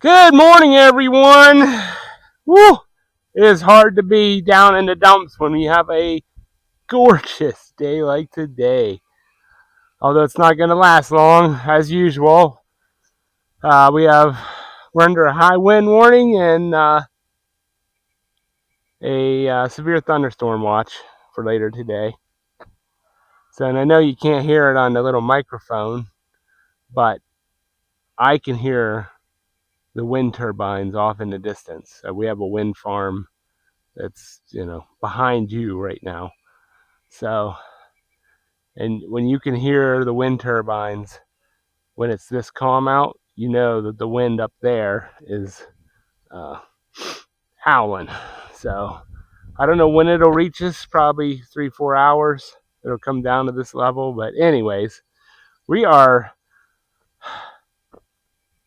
Good morning, everyone. Woo! It is hard to be down in the dumps when we have a gorgeous day like today. Although it's not going to last long, as usual. We're under a high wind warning and a severe thunderstorm watch for later today. So, and I know you can't hear it on the little microphone, but I can hear the wind turbines off in the distance. We have a wind farm that's, behind you right now. So, and when you can hear the wind turbines, when it's this calm out, you know that the wind up there is howling. So, I don't know when it'll reach us, probably 3-4 hours. It'll come down to this level. But anyways, we are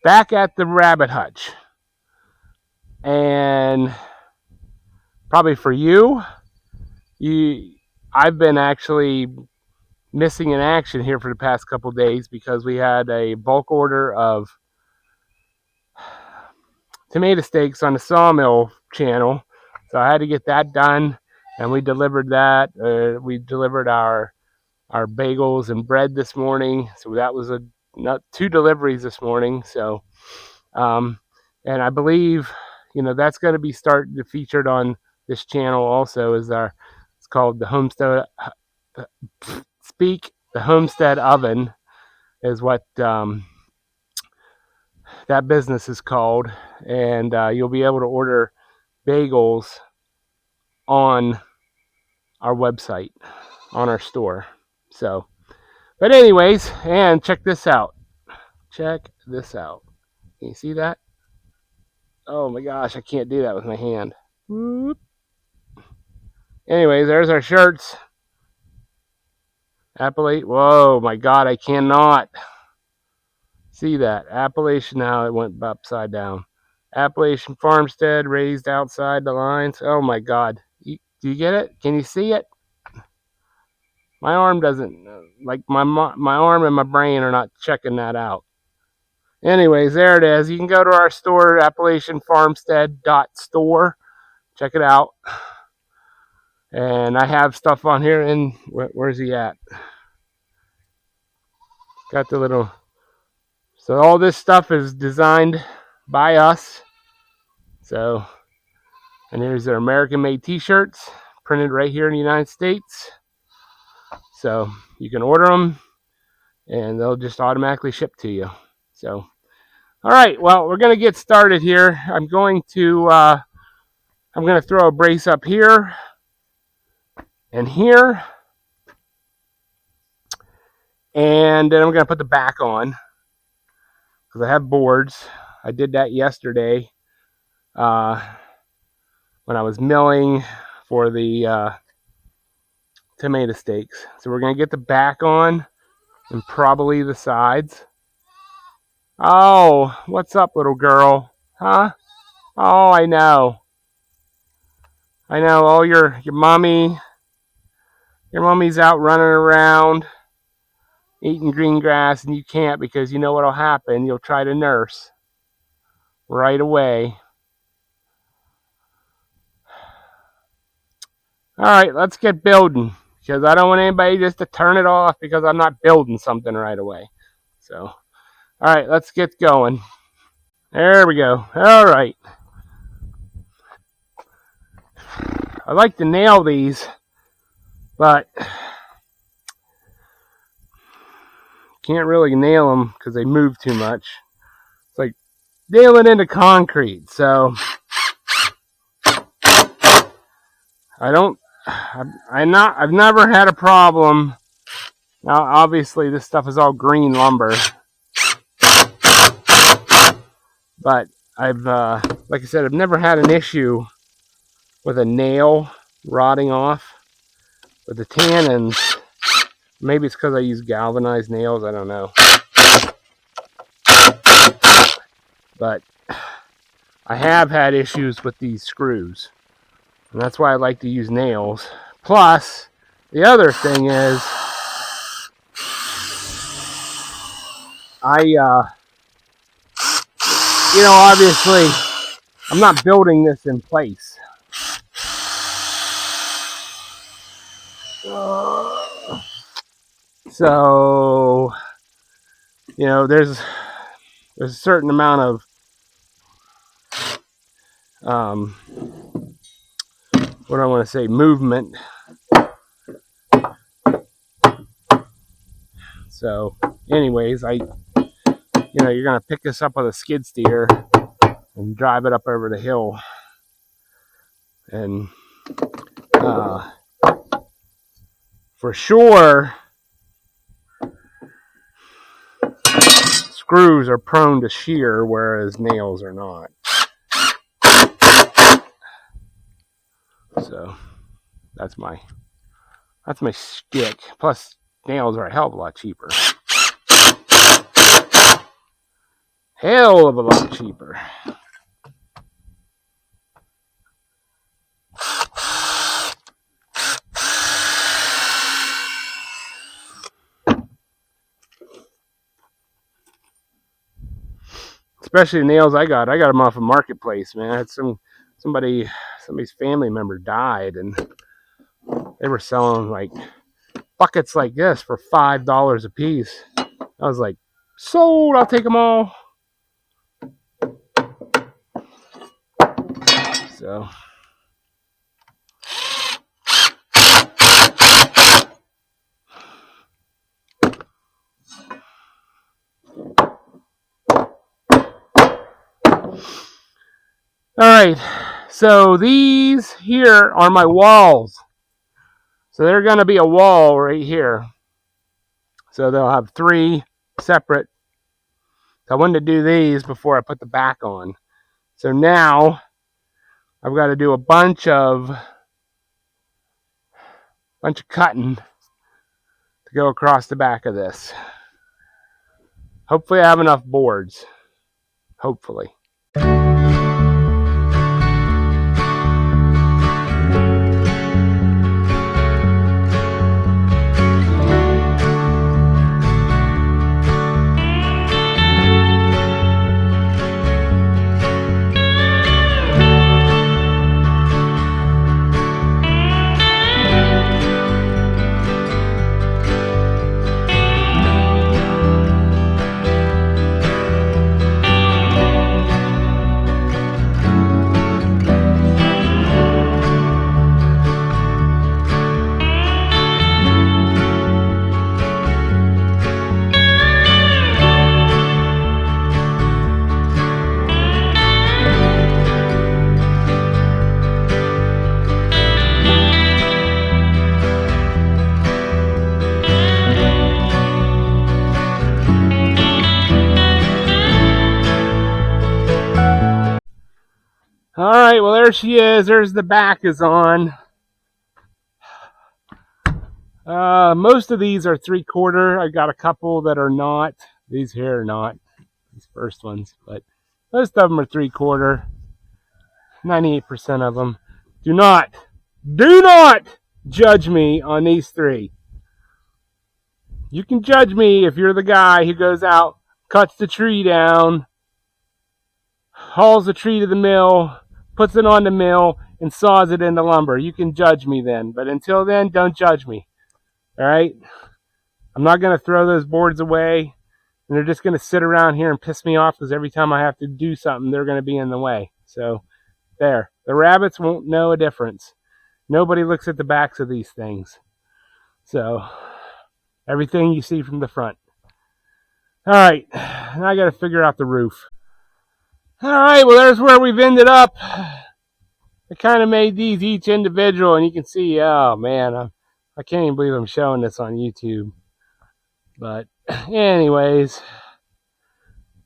back at the rabbit hutch. And probably for I've been actually missing in action here for the past couple days because we had a bulk order of tomato steaks on the sawmill channel. So I had to get that done, and we delivered that. We delivered our bagels and bread this morning. So that was not 2 deliveries this morning. So, and I believe, that's going to be starting to featured on this channel also. It's called the Homestead. The Homestead Oven is what that business is called, and you'll be able to order bagels on our website, on our store. So, but anyways, and check this out. Check this out. Can you see that? Oh my gosh, I can't do that with my hand. Whoop. Anyways, there's our shirts. Whoa, my God, I cannot see that. Appalachian, now it went upside down. Appalachian Farmstead, raised outside the lines. Oh my God. Do you get it? Can you see it? My arm doesn't, like my arm and my brain are not checking that out. Anyways, there it is. You can go to our store, AppalachianFarmstead.store. Check it out. And I have stuff on here. And where's he at? Got the little. So all this stuff is designed by us. So, and here's their American-made T-shirts printed right here in the United States. So you can order them, and they'll just automatically ship to you. So, all right. Well, we're gonna get started here. I'm going to throw a brace up here and here, and then I'm gonna put the back on because I have boards. I did that yesterday when I was milling for the tomato steaks. So we're gonna get the back on and probably the sides. Oh, what's up, little girl? Huh? Oh, I know. Oh, your mommy's out running around eating green grass, and you can't because you know what'll happen. You'll try to nurse right away. All right, let's get building because I don't want anybody just to turn it off because I'm not building something right away. So, all right, let's get going. There we go. All right. I like to nail these, but can't really nail them because they move too much. It's like nailing into concrete. So I've never had a problem. Now, obviously, this stuff is all green lumber, but like I said, I've never had an issue with a nail rotting off. With the tannins, maybe it's because I use galvanized nails, I don't know. But I have had issues with these screws, and that's why I like to use nails. Plus, the other thing is, you know, obviously, I'm not building this in place. So, you know, there's a certain amount of what I want to say, movement. So, anyways, you know, you're gonna pick this up with a skid steer and drive it up over the hill, and for sure, screws are prone to shear, whereas nails are not. So that's my shtick. Plus, nails are a hell of a lot cheaper. Hell of a lot cheaper. Especially the nails I got them off a marketplace, man. I had somebody's family member died, and they were selling like buckets like this for $5 a piece. I was like, sold, I'll take them all. So alright, so these here are my walls. So they're going to be a wall right here. So they'll have 3 separate. So I wanted to do these before I put the back on. So now I've got to do a bunch of cutting to go across the back of this. Hopefully I have enough boards. Hopefully. Alright, well there she is. There's the back is on. Most of these are 3/4. I got a couple that are not. These here are not. These first ones. But most of them are 3/4. 98% of them. Do not judge me on these 3. You can judge me if you're the guy who goes out, cuts the tree down, hauls the tree to the mill, puts it on the mill, and saws it into lumber. You can judge me then. But until then, don't judge me. Alright? I'm not going to throw those boards away, and they're just going to sit around here and piss me off because every time I have to do something, they're going to be in the way. So, there. The rabbits won't know a difference. Nobody looks at the backs of these things. So, everything you see from the front. Alright, now I got to figure out the roof. Alright, well there's where we've ended up. I kind of made these each individual, and you can see, oh man, I can't even believe I'm showing this on YouTube. But anyways,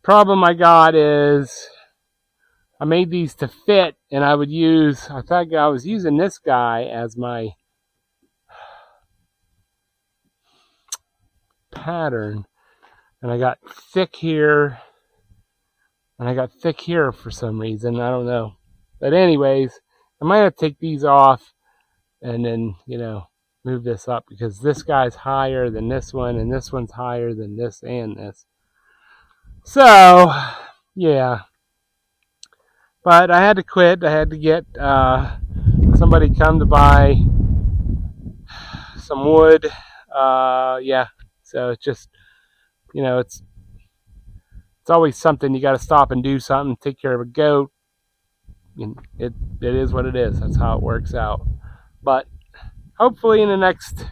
problem I got is I made these to fit, and I thought I was using this guy as my pattern, and I got thick here, and I got thick here for some reason. I don't know. But anyways, I might have to take these off and then, you know, move this up because this guy's higher than this one, and this one's higher than this and this. So, yeah. But I had to quit. I had to get somebody come to buy some wood. Yeah, so it's just, it's always something. You got to stop and do something, take care of a goat. And it is what it is. That's how it works out. But hopefully in the next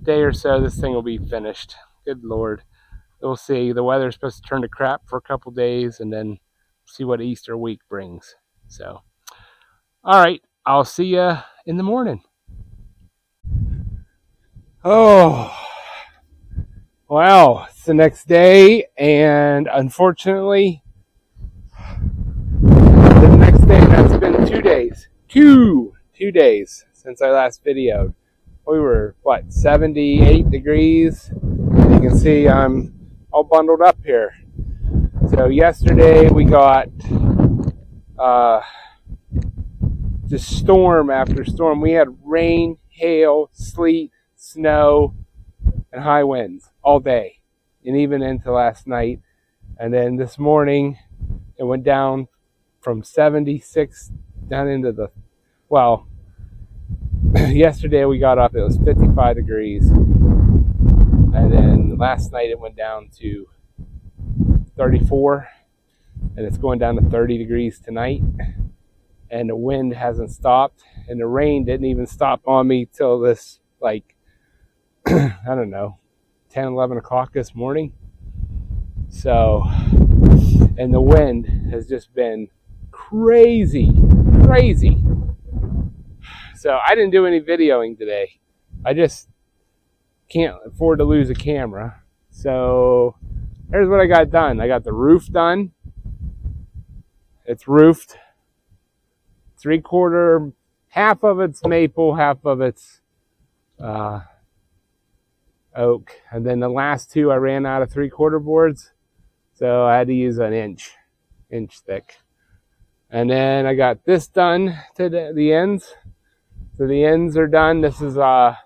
day or so, this thing will be finished. Good Lord. We'll see. The weather's supposed to turn to crap for a couple days, and then see what Easter week brings. So, all right. I'll see you in the morning. Oh, wow. It's the next day, and unfortunately, the next day, that's been 2 days. Two days since I last videoed. We were, 78 degrees? You can see I'm all bundled up here. So yesterday we got just storm after storm. We had rain, hail, sleet, snow, and high winds all day, and even into last night. And then this morning it went down from 76 down into the, yesterday we got up, it was 55 degrees. And then last night it went down to 34, and it's going down to 30 degrees tonight. And the wind hasn't stopped, and the rain didn't even stop on me till this, I don't know, 10, 11 o'clock this morning. So, and the wind has just been crazy. So I didn't do any videoing today. I just can't afford to lose a camera. So here's what I got done. I got the roof done. It's roofed. 3/4, half of it's maple, half of it's oak. And then the last two I ran out of 3/4 boards, so I had to use an inch thick. And then I got this done to the ends. So the ends are done. This is like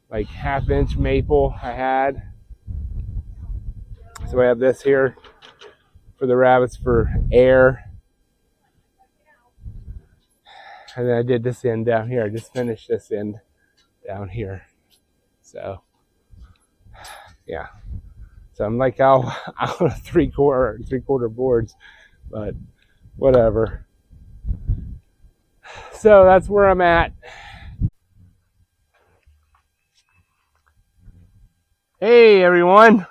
1/2 inch maple I had. So I have this here for the rabbits for air. And then I did this end down here. I just finished this end down here. So, yeah. So I'm like out of 3/4 boards, but whatever. So that's where I'm at. Hey everyone.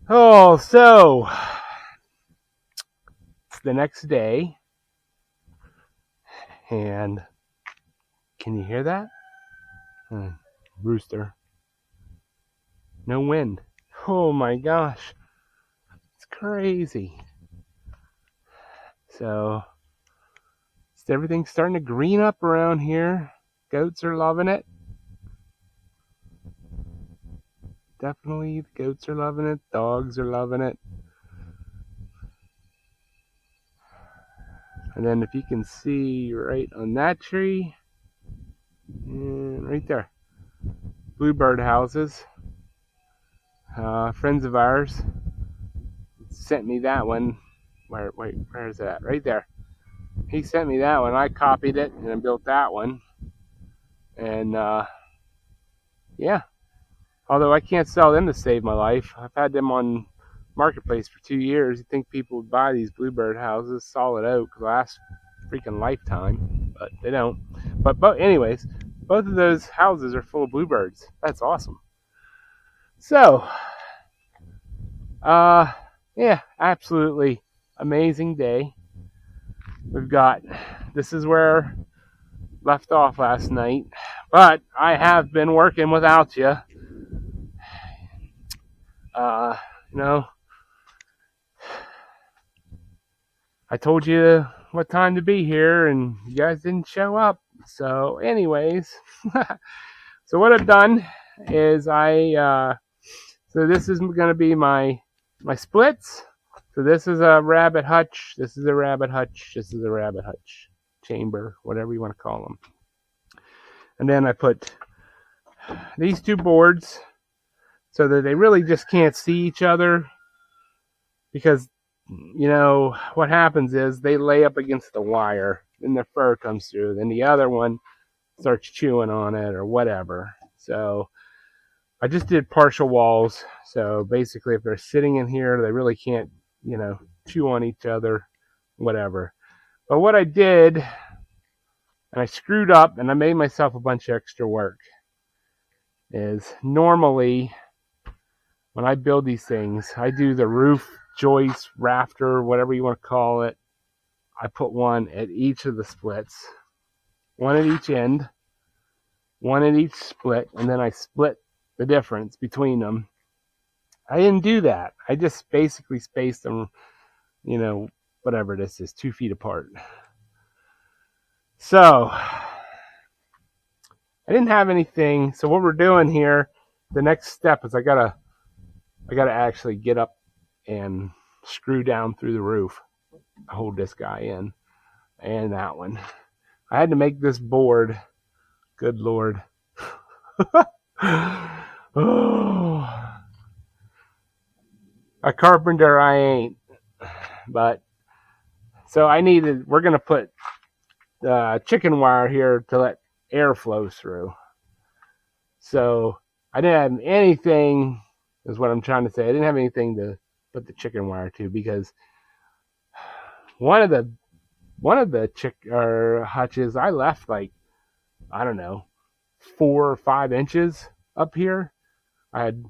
Oh, so it's the next day. And can you hear that? Rooster. No wind. Oh my gosh. It's crazy. So everything's starting to green up around here. Goats are loving it. Definitely, the goats are loving it. Dogs are loving it. And then if you can see right on that tree, and right there, bluebird houses. Friends of ours sent me that one. Where is that? Right there. He sent me that one. I copied it and I built that one. And yeah. Although I can't sell them to save my life. I've had them on Marketplace for 2 years. You'd think people would buy these bluebird houses, solid oak, last freaking lifetime, but they don't. But anyways, both of those houses are full of bluebirds. That's awesome. So, yeah, absolutely amazing day. We've got, this is where left off last night, but I have been working without you. You know, I told you what time to be here and you guys didn't show up. So anyways, so what I've done is so this is going to be my splits. So this is a rabbit hutch, this is a rabbit hutch, this is a rabbit hutch chamber, whatever you want to call them. And then I put these two boards so that they really just can't see each other, because you know, what happens is they lay up against the wire, and their fur comes through, then the other one starts chewing on it or whatever. So I just did partial walls. So basically, if they're sitting in here, they really can't, you know, chew on each other, whatever. But what I did, and I screwed up, and I made myself a bunch of extra work, is normally when I build these things, I do the roof joist, rafter, whatever you want to call it. I put one at each of the splits, one at each end, one at each split, and then I split the difference between them. I didn't do that. I just basically spaced them, you know, whatever this is, 2 feet apart. So I didn't have anything. So what we're doing here, the next step is I gotta actually get up and screw down through the roof, hold this guy in, and that one. I had to make this board. Good Lord. Oh, a carpenter I ain't. But so we're gonna put chicken wire here to let air flow through. So I didn't have anything, is what I'm trying to say. I didn't have anything to put the chicken wire to, because one of the hutches I left, like, I don't know, 4 or 5 inches up here. And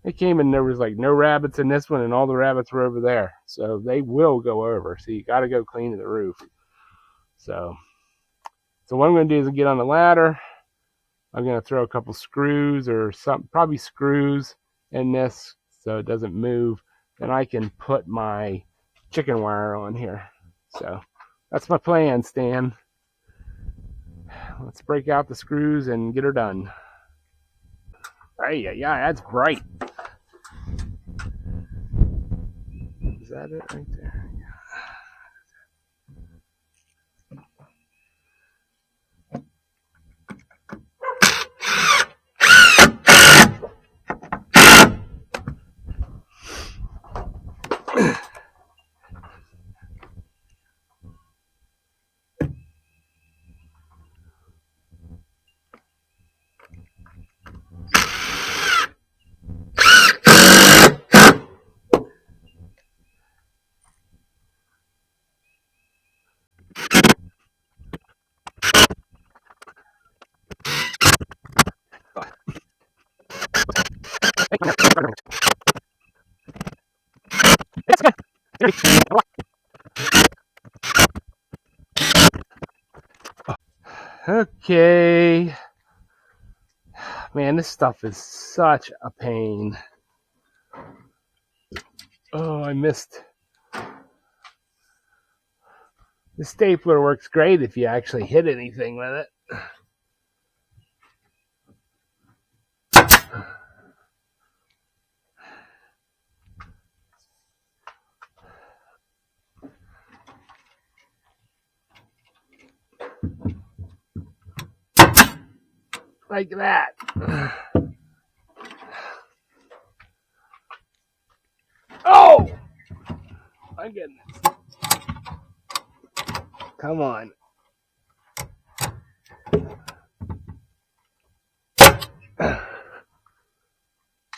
it came and there was like no rabbits in this one, and all the rabbits were over there. So they will go over. So you got to go clean the roof. So what I'm going to do is get on the ladder. I'm going to throw a couple screws or something, probably screws in this so it doesn't move. Then I can put my chicken wire on here. So that's my plan, Stan. Let's break out the screws and get her done. Hey, yeah, that's bright. Is that it right there? Okay. Man, this stuff is such a pain. Oh, I missed. The stapler works great if you actually hit anything with it. Like that. Oh! My goodness. Come on.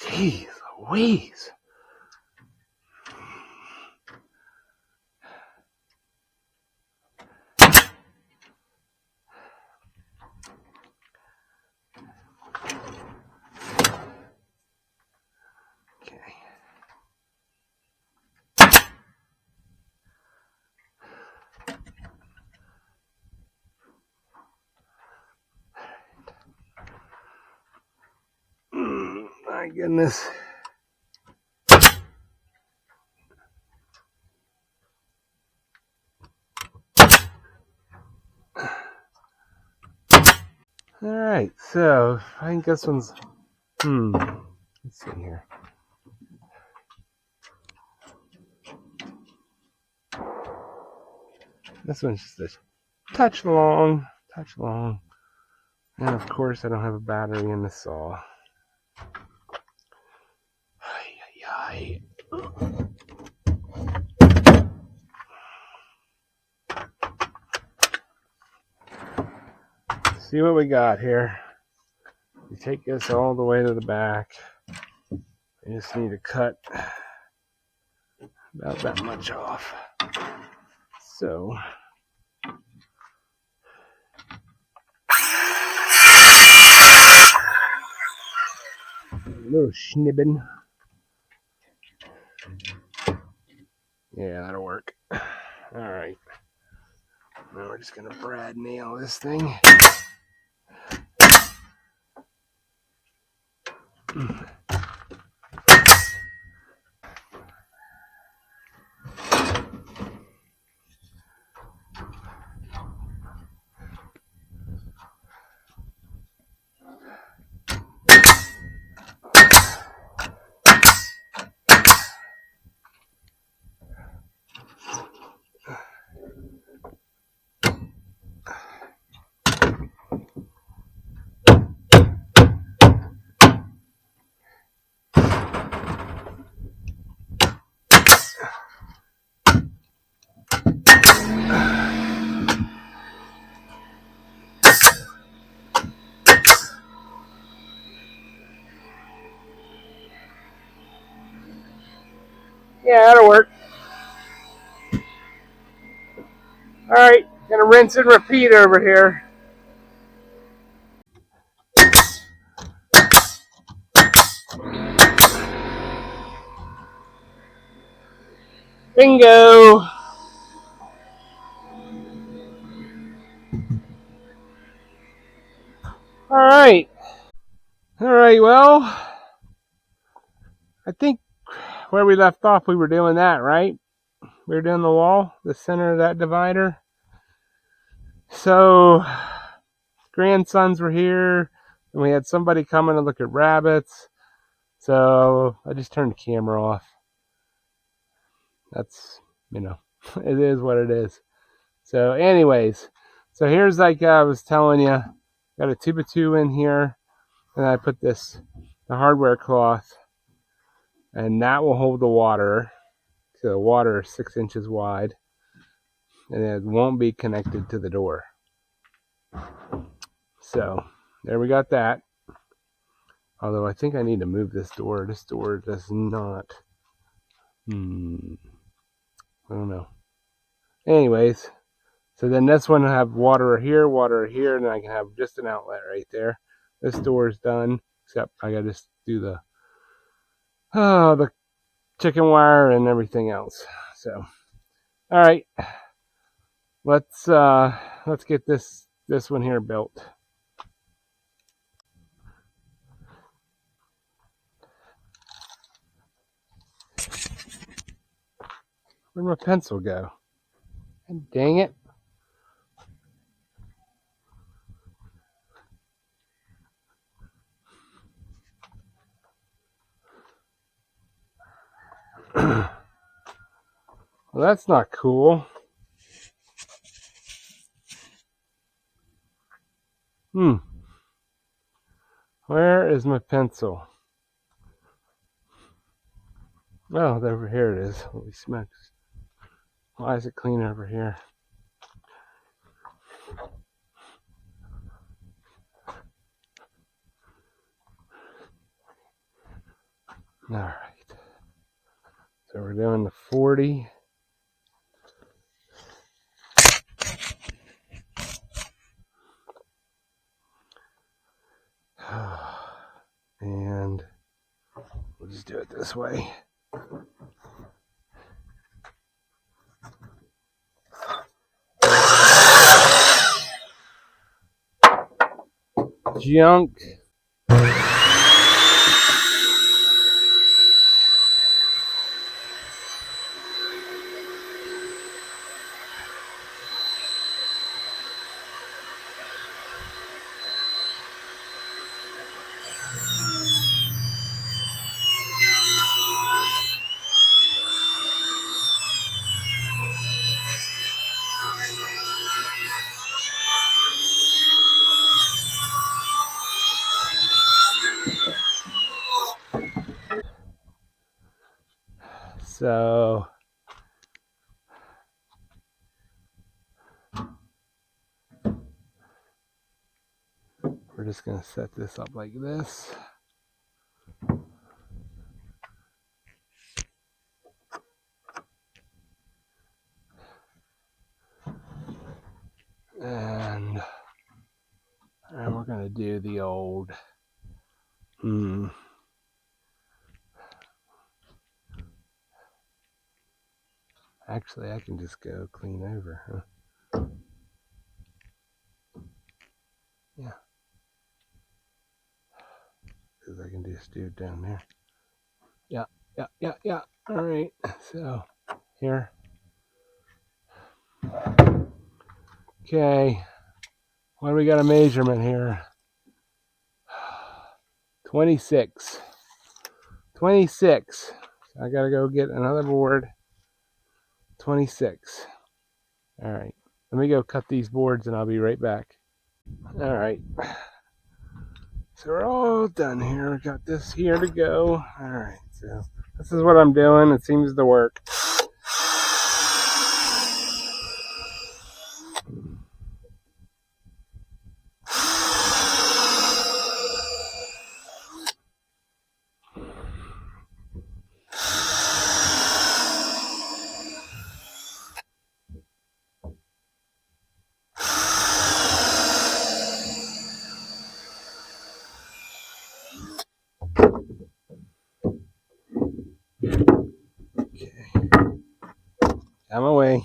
Jeez Louise. My goodness. All right, so I think this one's, let's see here. This one's just a touch long. And of course, I don't have a battery in the saw. Ay. see what we got here. You take this all the way to the back. You just need to cut about that much off. So a little schnibbing. Yeah, that'll work. All right. Now we're just gonna brad nail this thing. Yeah, that'll work. All right, gonna rinse and repeat over here. Bingo. All right. All right, well, I think where we left off, we were doing that, right? We were doing the wall, the center of that divider. So, grandsons were here, and we had somebody coming to look at rabbits. So, I just turned the camera off. That's, it is what it is. So, anyways, so here's like I was telling you, got a 2x2 in here, and I put the hardware cloth, and that will hold the water. So the water is 6 inches wide, and it won't be connected to the door. So there we got that. Although I think I need to move this door. This door does not. I don't know. Anyways, so then this one will have water here, and I can have just an outlet right there. This door is done, except I gotta just do the chicken wire and everything else. So, all right, let's get this one here built. Where'd my pencil go? God dang it. Well, that's not cool. Where is my pencil? Oh, over here it is. Holy smokes. Why is it clean over here? All right. So we're doing the 40. And we'll just do it this way. Junk. So we're just going to set this up like this. And we're going to do the old, actually I can just go clean over, huh? Yeah. Because I can just do it down there. Yeah. All right. So here. Okay. What do we got a measurement here? 26. 26. I got to go get another board. 26. All right. Let me go cut these boards and I'll be right back. All right. So we're all done here. We got this here to go. All right. So this is what I'm doing. It seems to work. Okay. I'm away.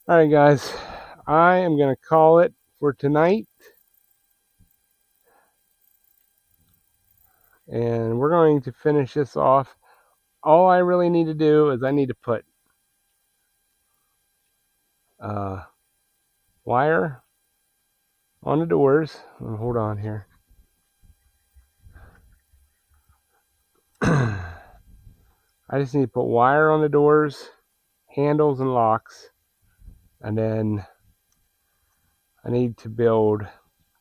All right, guys, I am going to call it for tonight. And we're going to finish this off. All I really need to do is I need to put wire on the doors. Hold on here. I just need to put wire on the doors, handles and locks. And then I need to build a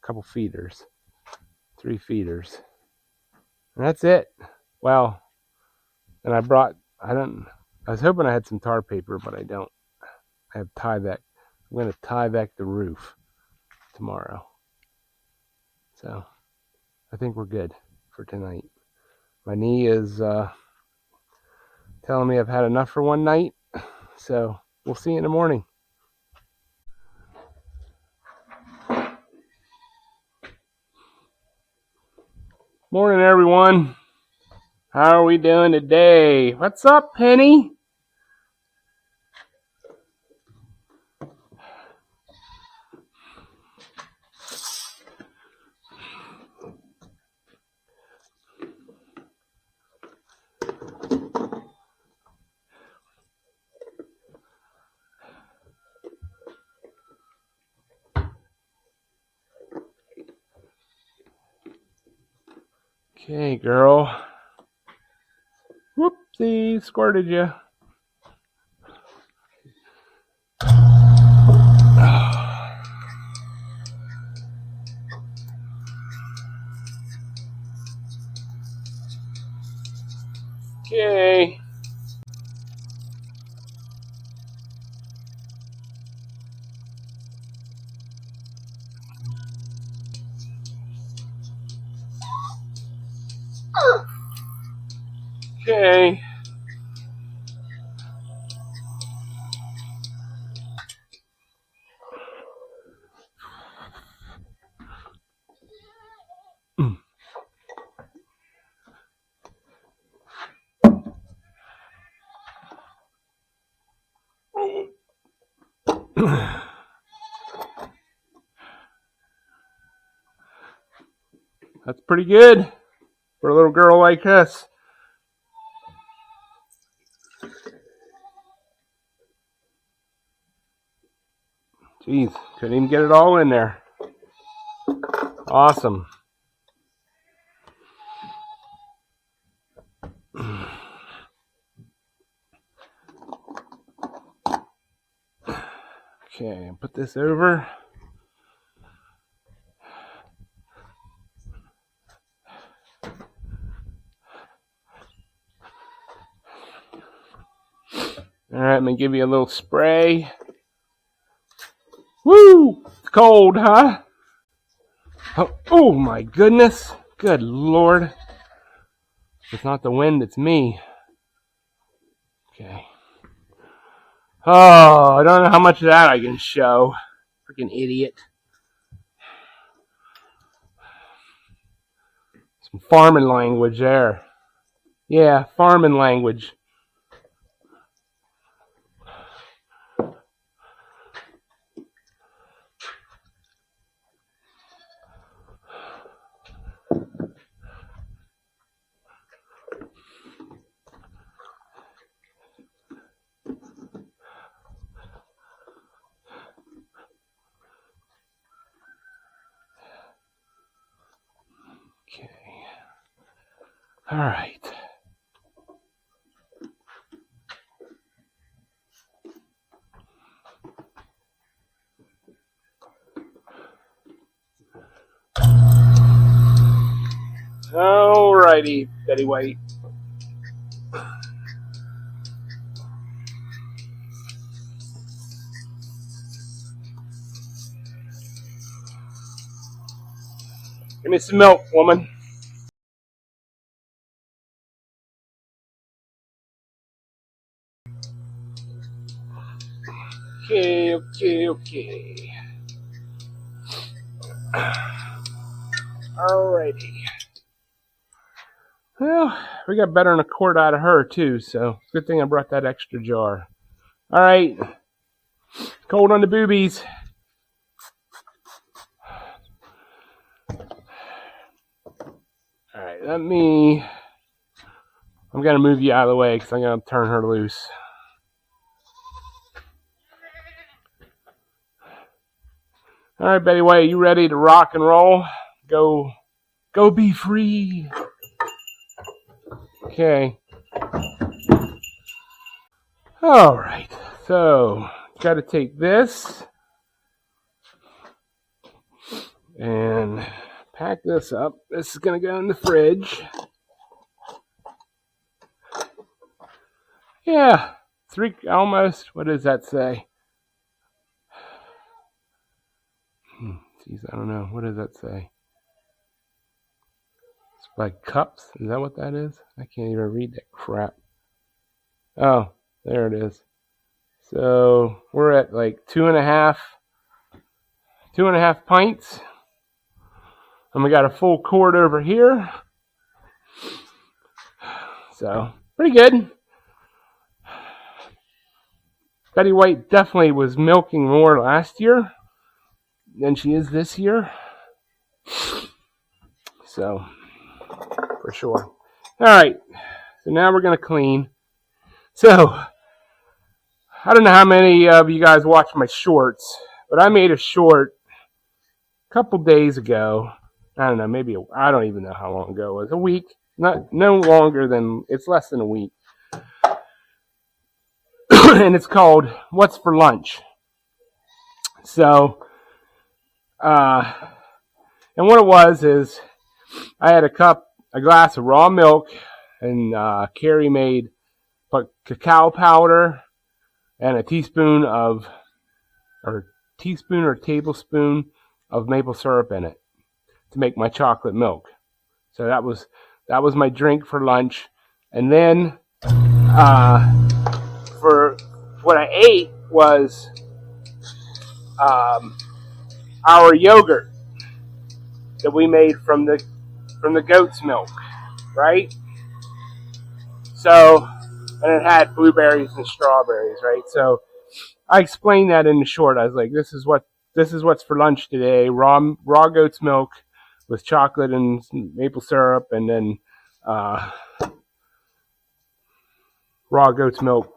couple feeders, 3 feeders. And that's it. Well, and I was hoping I had some tar paper, but I don't. I have Tyvek. I'm going to Tyvek the roof tomorrow. So I think we're good for tonight. My knee is telling me I've had enough for one night. So we'll see you in the morning. Morning, everyone. How are we doing today? What's up, Penny? Okay, girl. Whoopsie, squirted you. Okay. Okay. That's pretty good. for a little girl like us. Jeez, couldn't even get it all in there. Awesome. Okay, put this over. All right, I'm gonna give you a little spray. Woo! It's cold, huh? Oh my goodness. Good Lord. It's not the wind, it's me. Okay. Oh, I don't know how much of that I can show. Freaking idiot. Some farming language there. Yeah, farming language. Okay. All right. All righty, Betty White. Give me some milk, woman. Okay. Alrighty. Well, we got better than a quart out of her, too, so good thing I brought that extra jar. Alright. Cold on the boobies. Alright, I'm going to move you out of the way because I'm going to turn her loose. Alright, Betty White, you ready to rock and roll? Go be free. Okay. Alright, so got to take this and pack this up. This is going to go in the fridge. Yeah, almost. What does that say? Jeez, I don't know. What does that say? It's like cups. Is that what that is? I can't even read that crap. Oh, there it is. So we're at like 2.5 pints. And we got a full quart over here. So pretty good. Betty White definitely was milking more last year than she is this year. So, for sure. Alright, so now we're going to clean. So, I don't know how many of you guys watch my shorts, but I made a short a couple days ago. I don't know, I don't even know how long ago it was. A week. No longer than, it's less than a week. And it's called What's for Lunch? So, and what it was is I had a glass of raw milk, and Carrie put cacao powder and a teaspoon or tablespoon of maple syrup in it to make my chocolate milk. So that was my drink for lunch. And then for what I ate was our yogurt that we made from the goat's milk, right? So, and it had blueberries and strawberries, right? So I explained that in the short. I was like, this is what's for lunch today: raw goat's milk with chocolate and maple syrup, and then raw goat's milk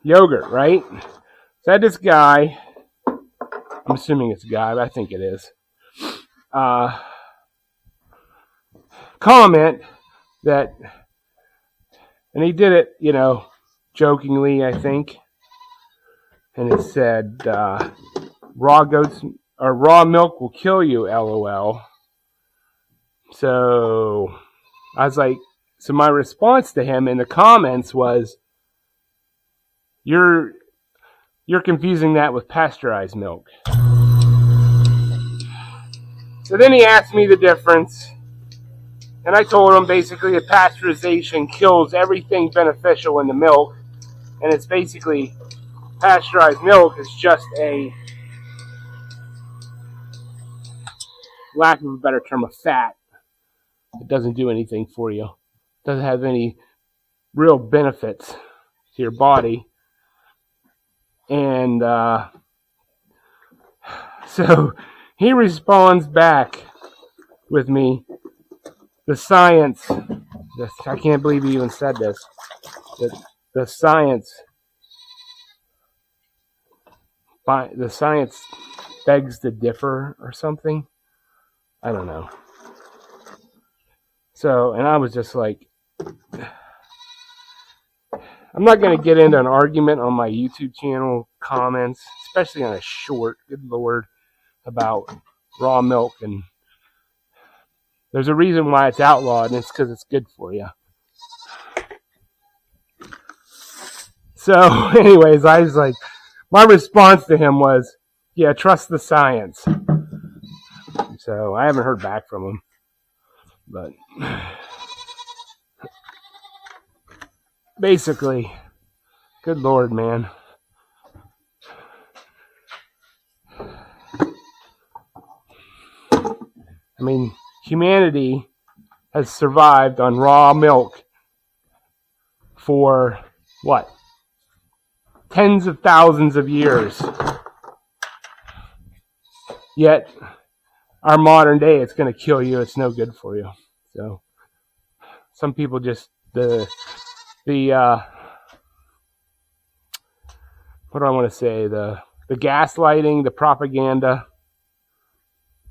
yogurt, right? So I had this guy, I'm assuming it's a guy, but I think it is, comment that, and he did it, jokingly, I think, and it said, raw milk will kill you, LOL. So I was like, so my response to him in the comments was, you're confusing that with pasteurized milk. So then he asked me the difference, and I told him basically that pasteurization kills everything beneficial in the milk, and it's basically, pasteurized milk is just a, lack of a better term, a fat. It doesn't do anything for you. It doesn't have any real benefits to your body. And so he responds back with me, the science, I can't believe he even said this, the science begs to differ or something. I don't know. So, and I was just like, I'm not going to get into an argument on my YouTube channel comments, especially on a short, good Lord, about raw milk. And there's a reason why it's outlawed, and it's because it's good for you. So, anyways, I was like, my response to him was, yeah, trust the science. So, I haven't heard back from him. But basically, good Lord, man. I mean, humanity has survived on raw milk for, what, tens of thousands of years. Yet, our modern day, it's going to kill you. It's no good for you. So, some people just, what do I want to say? The gaslighting, the propaganda,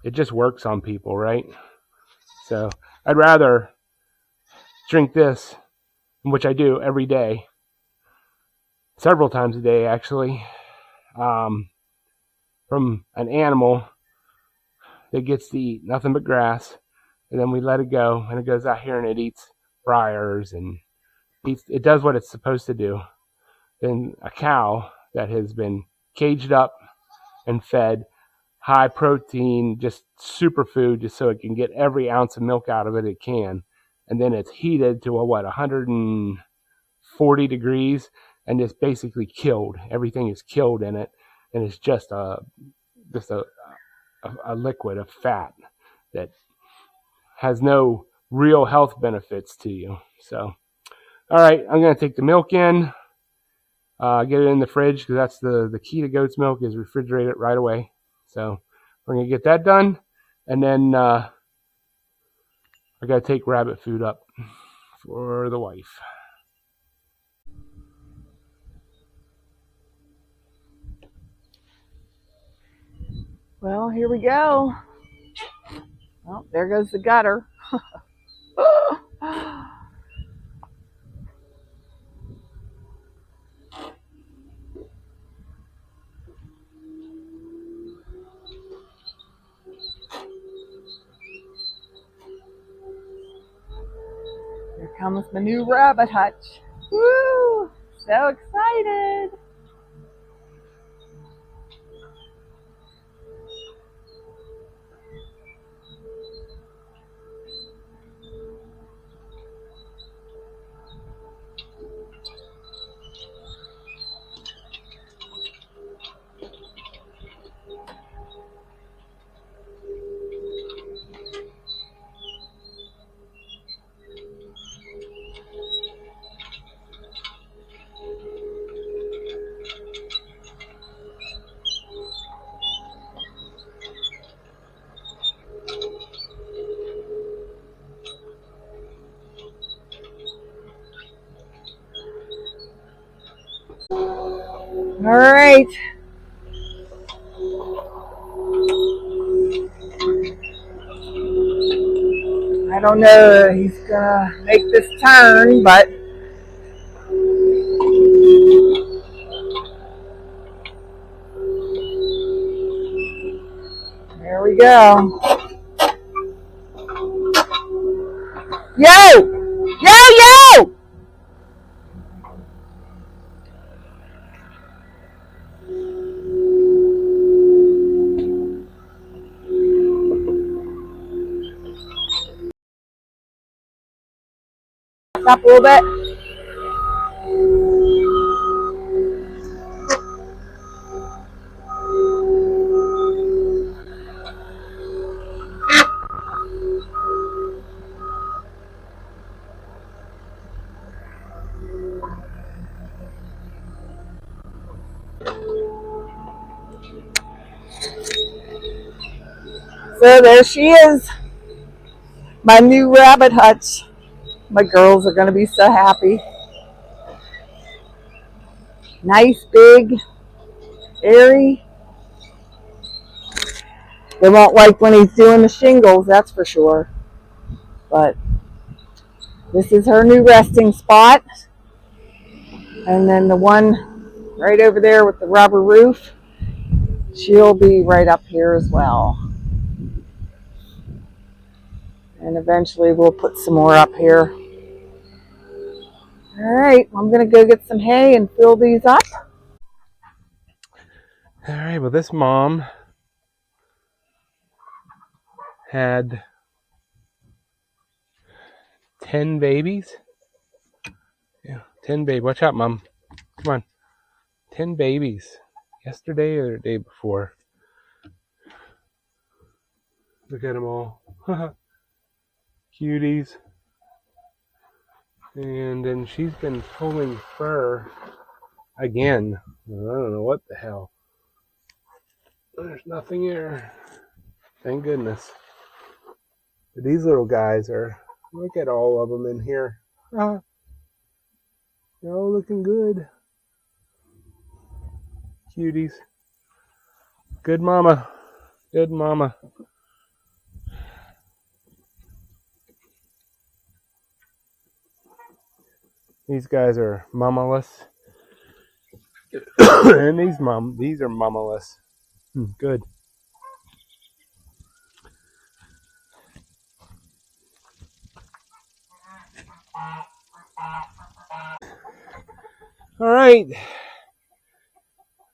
it just works on people, right? So, I'd rather drink this, which I do every day, several times a day, actually, from an animal that gets to eat nothing but grass, and then we let it go, and it goes out here and it eats briars and it does what it's supposed to do. Then a cow that has been caged up and fed high protein, just superfood, just so it can get every ounce of milk out of it can, and then it's heated to 140 degrees, and it's basically killed. Everything is killed in it, and it's just a liquid of fat that has no real health benefits to you. So, all right, I'm going to take the milk in, get it in the fridge, because that's the key to goat's milk, is refrigerate it right away. So we're going to get that done, and then I got to take rabbit food up for the wife. Well, here we go. Well, there goes the gutter. Here comes my new rabbit hutch. Woo! So excited. All right. I don't know if he's gonna make this turn, but there we go. Yo! Yo, yo! Up a little bit. So there she is, my new rabbit hutch. My girls are going to be so happy. Nice, big, airy. They won't like when he's doing the shingles, that's for sure. But this is her new resting spot. And then the one right over there with the rubber roof, she'll be right up here as well. And eventually we'll put some more up here. All right, I'm going to go get some hay and fill these up. All right, well, this mom had 10 babies. Yeah, 10 babies. Watch out, Mom. Come on. 10 babies. Yesterday or the day before. Look at them all. Cuties. And then she's been pulling fur again. I don't know what the hell. There's nothing here. Thank goodness. But these little guys are, look at all of them in here. They're all looking good. Cuties. Good mama. Good mama. These guys are mamaless. And these are mamaless. Good. All right.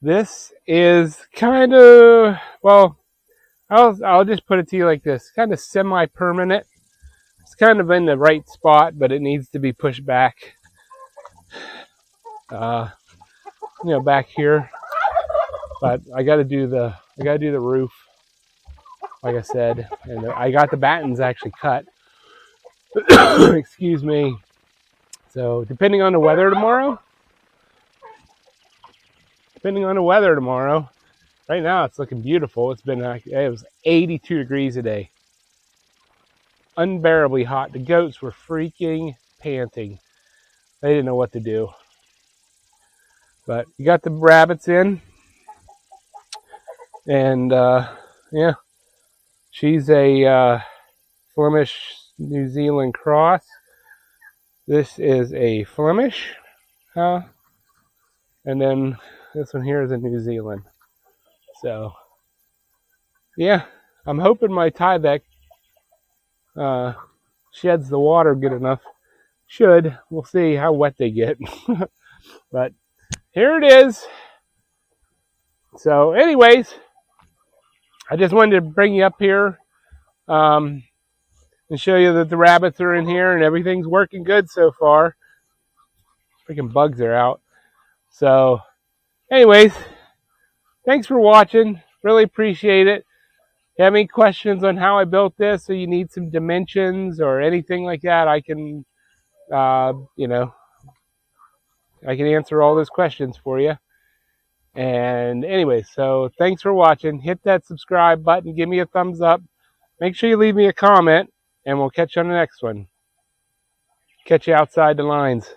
This is kind of, well, I'll just put it to you like this. Kind of semi-permanent. It's kind of in the right spot, but it needs to be pushed back. Back here. But I got to do the roof, like I said, and I got the battens actually cut. Excuse me. So depending on the weather tomorrow. Right now it's looking beautiful. It was 82 degrees a day. Unbearably hot. The goats were freaking panting. They didn't know what to do. But you got the rabbits in. And yeah, she's a Flemish New Zealand cross. This is a Flemish, and then this one here is a New Zealand. So yeah, I'm hoping my Tyvek sheds the water good enough. We'll see how wet they get. But here it is. So anyways, I just wanted to bring you up here and show you that the rabbits are in here and everything's working good so far. Freaking bugs are out. So anyways, thanks for watching. Really appreciate it. If you have any questions on how I built this, or you need some dimensions or anything like that, I can, I can answer all those questions for you. And anyway, so thanks for watching. Hit that subscribe button. Give me a thumbs up. Make sure you leave me a comment, and we'll catch you on the next one. Catch you outside the lines.